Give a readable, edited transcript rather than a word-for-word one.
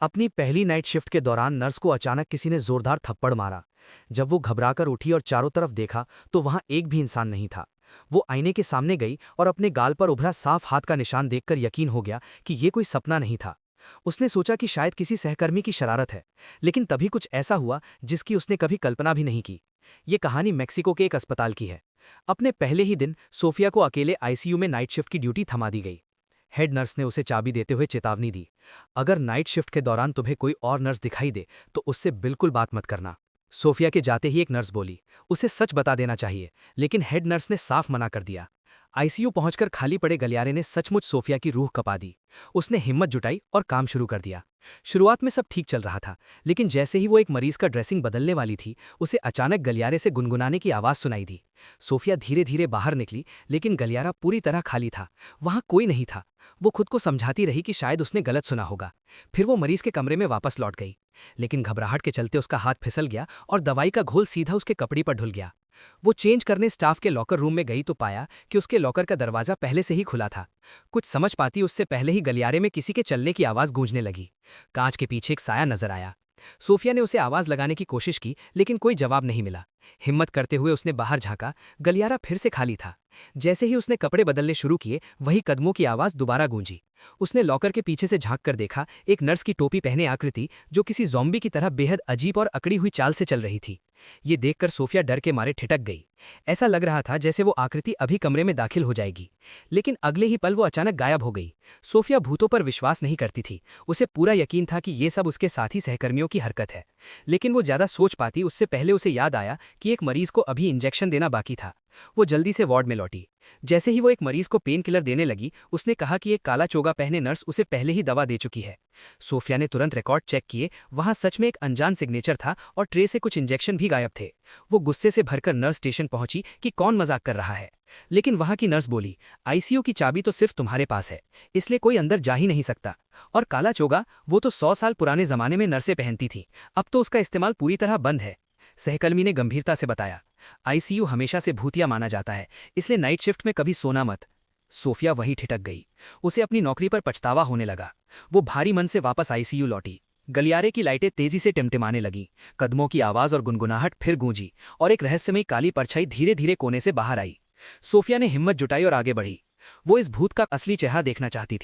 अपनी पहली night shift के दौरान नर्स को अचानक किसी ने जोरदार थप्पड़ मारा। जब वो घबराकर उठी और चारों तरफ देखा तो वहां एक भी इंसान नहीं था। वो आईने के सामने गई और अपने गाल पर उभरा साफ हाथ का निशान देखकर यकीन हो गया कि ये कोई सपना नहीं था। उसने सोचा कि शायद किसी सहकर्मी की शरारत है, लेकिन तभी कुछ ऐसा हुआ जिसकी उसने कभी कल्पना भी नहीं की। ये कहानी मेक्सिको के एक अस्पताल की है। अपने पहले ही दिन सोफिया को अकेले आईसीयू में नाइट शिफ्ट की ड्यूटी थमा दी गई। हेड नर्स ने उसे चाबी देते हुए चेतावनी दी, अगर नाइट शिफ्ट के दौरान तुम्हें कोई और नर्स दिखाई दे तो उससे बिल्कुल बात मत करना। सोफिया के जाते ही एक नर्स बोली, उसे सच बता देना चाहिए, लेकिन हेड नर्स ने साफ मना कर दिया। आईसीयू पहुंचकर खाली पड़े गलियारे ने सचमुच सोफिया की रूह कपा दी। उसने हिम्मत जुटाई और काम शुरू कर दिया। शुरुआत में सब ठीक चल रहा था, लेकिन जैसे ही वो एक मरीज का ड्रेसिंग बदलने वाली थी, उसे अचानक गलियारे से गुनगुनाने की आवाज सुनाई दी। सोफिया धीरे धीरे बाहर निकली, लेकिन गलियारा पूरी तरह खाली था। वहां कोई नहीं था। वो खुद को समझाती रही कि शायद उसने गलत सुना होगा। फिर वो मरीज के कमरे में वापस लौट गई, लेकिन घबराहट के चलते उसका हाथ फिसल गया और दवाई का घोल सीधा उसके कपड़े पर ढुल गया। वो चेंज करने स्टाफ के लॉकर रूम में गई तो पाया कि उसके लॉकर का दरवाजा पहले से ही खुला था। कुछ समझ पाती उससे पहले ही गलियारे में किसी के चलने की आवाज गूंजने लगी। कांच के पीछे एक साया नजर आया। सोफिया ने उसे आवाज लगाने की कोशिश की, लेकिन कोई जवाब नहीं मिला। हिम्मत करते हुए उसने बाहर झांका। गलियारा फिर से खाली था। जैसे ही उसने कपड़े बदलने शुरू किए, वही कदमों की आवाज दोबारा गूंजी। उसने लॉकर के पीछे से झांक कर देखा, एक नर्स की टोपी पहने आकृति जो किसी ज़ॉम्बी की तरह बेहद अजीब और अकड़ी हुई चाल से चल रही थी। ये देखकर सोफिया डर के मारे ठिठक गई। ऐसा लग रहा था जैसे वो आकृति अभी कमरे में दाखिल हो जाएगी, लेकिन अगले ही पल वो अचानक गायब हो गई। सोफिया भूतों पर विश्वास नहीं करती थी। उसे पूरा यकीन था कि ये सब उसके साथी सहकर्मियों की हरकत है, लेकिन वो ज्यादा सोच पाती उससे पहले उसे याद आया कि एक मरीज को अभी इंजेक्शन देना बाकी था। वो जल्दी से वार्ड में लौटी। जैसे ही वो एक मरीज को पेन किलर देने लगी, उसने कहा कि एक काला चोगा पहने नर्स उसे पहले ही दवा दे चुकी है। सोफिया ने तुरंत रिकॉर्ड चेक किए। वहां सच में एक अनजान सिग्नेचर था और ट्रे से कुछ इंजेक्शन भी गायब थे। वो गुस्से से भरकर नर्स स्टेशन पहुंची कि कौन मजाक कर रहा है, लेकिन वहां की नर्स बोली, आईसीयू की चाबी तो सिर्फ तुम्हारे पास है, इसलिए कोई अंदर जा ही नहीं सकता। और काला चोगा, वो तो 100 साल पुराने जमाने में नर्सें पहनती थी, अब तो उसका इस्तेमाल पूरी तरह बंद है। सहकर्मी ने गंभीरता से बताया, आईसीयू हमेशा से भूतिया माना जाता है, इसलिए नाइट शिफ्ट में कभी सोना मत। सोफिया वही ठिठक गई। उसे अपनी नौकरी पर पछतावा होने लगा। वो भारी मन से वापस आईसीयू लौटी। गलियारे की लाइटें तेजी से टिमटिमाने लगीं। कदमों की आवाज और गुनगुनाहट फिर गूंजी, और एक रहस्यमयी काली परछाई धीरे धीरे कोने से बाहर आई। सोफिया ने हिम्मत जुटाई और आगे बढ़ी। वो इस भूत का असली चेहरा देखना चाहती थी।